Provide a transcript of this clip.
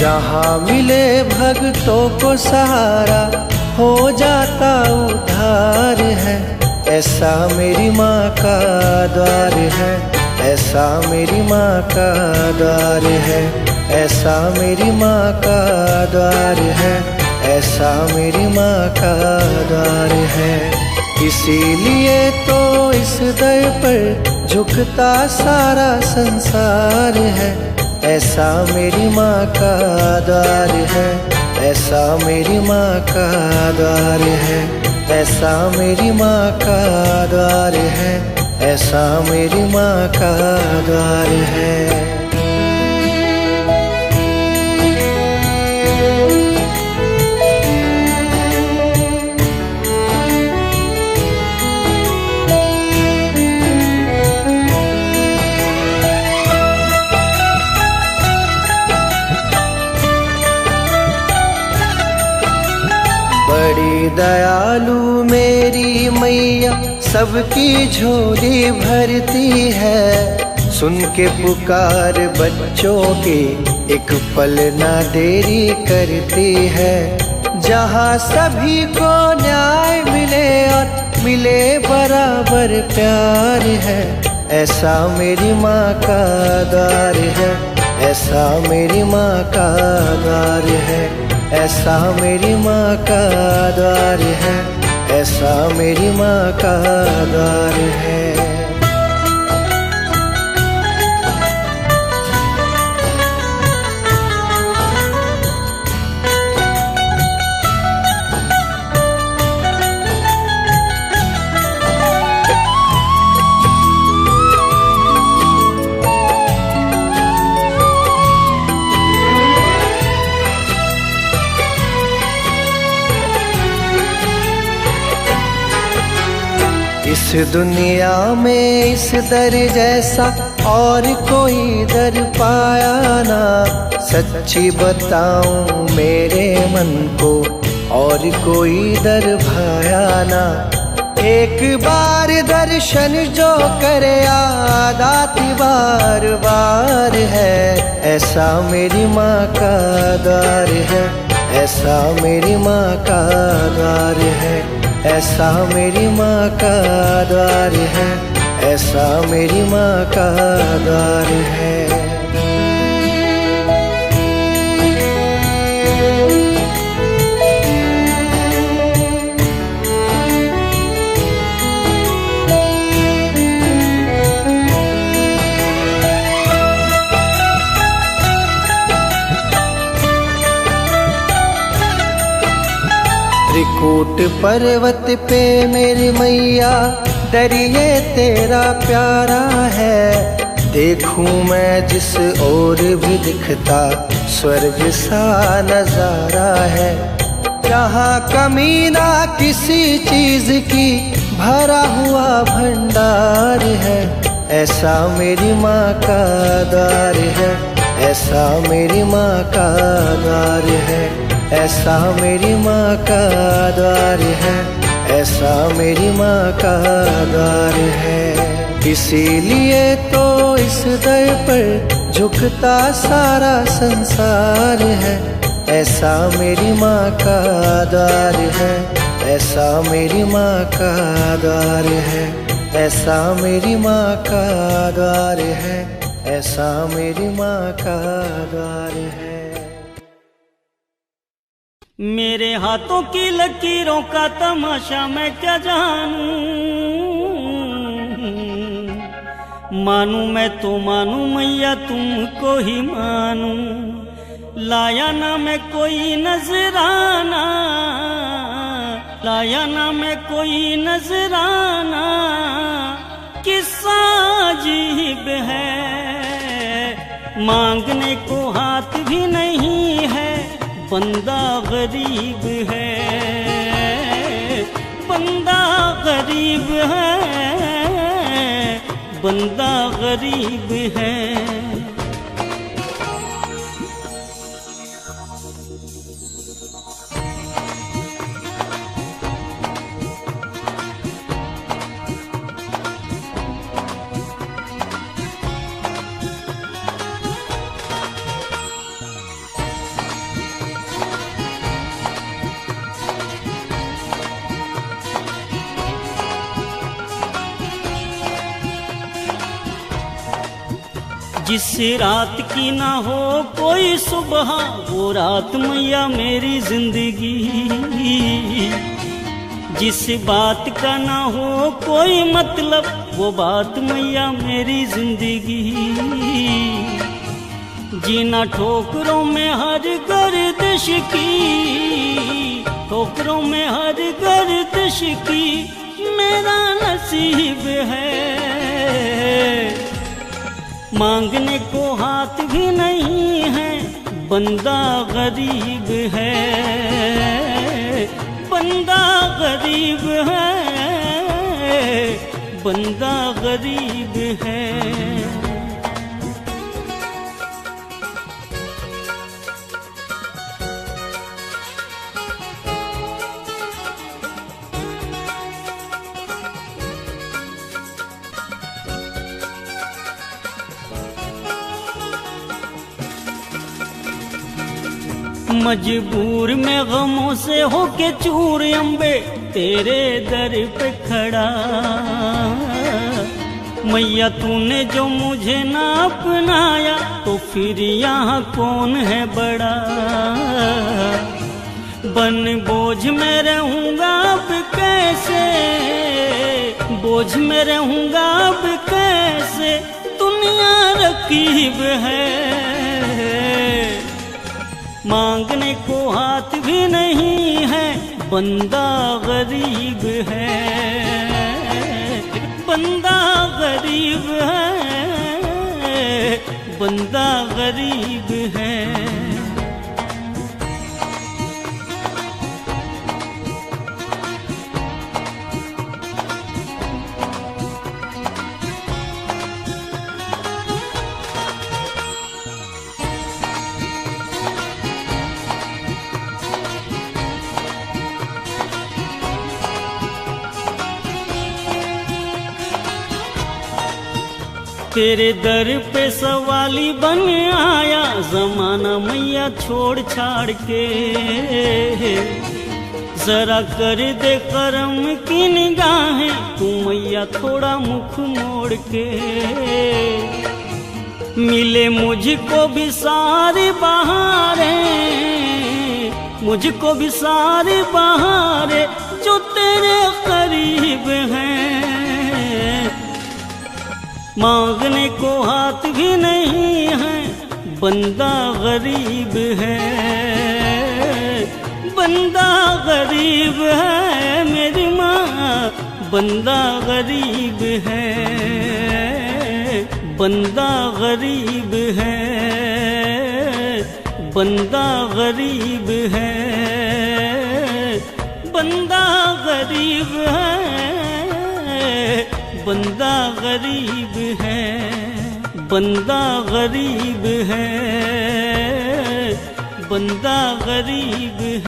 जहाँ मिले भक्तों को सहारा हो जाता उद्धार है। ऐसा मेरी माँ का द्वार है, ऐसा मेरी माँ का द्वार है, ऐसा मेरी माँ का द्वार है, ऐसा मेरी माँ का द्वार है। इसीलिए तो इस दर पर झुकता सारा संसार है। ऐसा मेरी माँ का द्वार है, ऐसा मेरी माँ का द्वार है, ऐसा मेरी माँ का द्वार है, ऐसा मेरी माँ का द्वार है। बड़ी दयालु मेरी मैया सबकी झोली भरती है। सुन के पुकार बच्चों की एक पल ना देरी करती है। जहाँ सभी को न्याय मिले और मिले बराबर प्यार है। ऐसा मेरी माँ का द्वार है, ऐसा मेरी माँ का द्वार है, ऐसा मेरी माँ का द्वार है, ऐसा मेरी माँ का द्वार है। इस दुनिया में इस दर जैसा और कोई दर पाया ना। सच्ची बताऊं मेरे मन को और कोई दर भाया ना। एक बार दर्शन जो करे याद आती बार बार है। ऐसा मेरी माँ का द्वार है, ऐसा मेरी माँ का द्वार है, ऐसा मेरी माँ का द्वार है, ऐसा मेरी माँ का द्वार है। त्रिकूट पर्वत पे मेरी मैया दरिए तेरा प्यारा है। देखूं मैं जिस ओर भी दिखता स्वर्ग सा नजारा है। जहाँ कमी ना किसी चीज की भरा हुआ भंडार है। ऐसा मेरी माँ का द्वार है, ऐसा मेरी माँ का द्वार है, ऐसा मेरी माँ का द्वार है, ऐसा मेरी माँ का द्वार है। इसीलिए तो इस दर पर झुकता सारा संसार है। ऐसा मेरी माँ का द्वार है, ऐसा मेरी माँ का द्वार है, ऐसा मेरी माँ का द्वार है, ऐसा मेरी माँ का द्वार है। मेरे हाथों की लकीरों का तमाशा मैं क्या जानूं। मानूं मैं तो मानूं मैया तुमको ही मानूं। लाया ना मैं कोई नजराना, लाया ना मैं कोई नजराना। किस्सा अजीब है, मांगने को हाथ भी नहीं है। बंदा गरीब है, बंदा गरीब है, बंदा गरीब है। जिस रात की ना हो कोई सुबह, वो रात मैया मेरी जिंदगी। जिस बात का ना हो कोई मतलब, वो बात मैया मेरी जिंदगी। जीना ठोकरों में हर गर्दिश की, ठोकरों में हर गर्दिश की मेरा नसीब है। मांगने को हाथ भी नहीं है, बंदा गरीब है, बंदा गरीब है, बंदा गरीब है। मजबूर में गमों से होके चूर अम्बे तेरे दर पे खड़ा। मैया तूने जो मुझे ना अपनाया, तो फिर यहाँ कौन है बड़ा। बन बोझ में रहूँगा अब कैसे, बोझ में रहूँगा अब कैसे, दुनिया रकीब है। मांगने को हाथ भी नहीं है, बंदा गरीब है, बंदा गरीब है, बंदा गरीब है। तेरे दर पे सवाली बन आया जमाना मैया छोड़ छाड़ के। जरा कर दे करम की निगाहें तू मैया थोड़ा मुख मोड़ के। मिले मुझको भी सारी बहारें, मुझको भी सारी बहारें जो तेरे करीब हैं। मांगने को हाथ भी नहीं है, बंदा गरीब है, बंदा गरीब है मेरी माँ, बंदा गरीब है, बंदा गरीब है, बंदा गरीब है, बंदा गरीब है, बंदा गरीब है, बंदा गरीब है, बंदा गरीब है।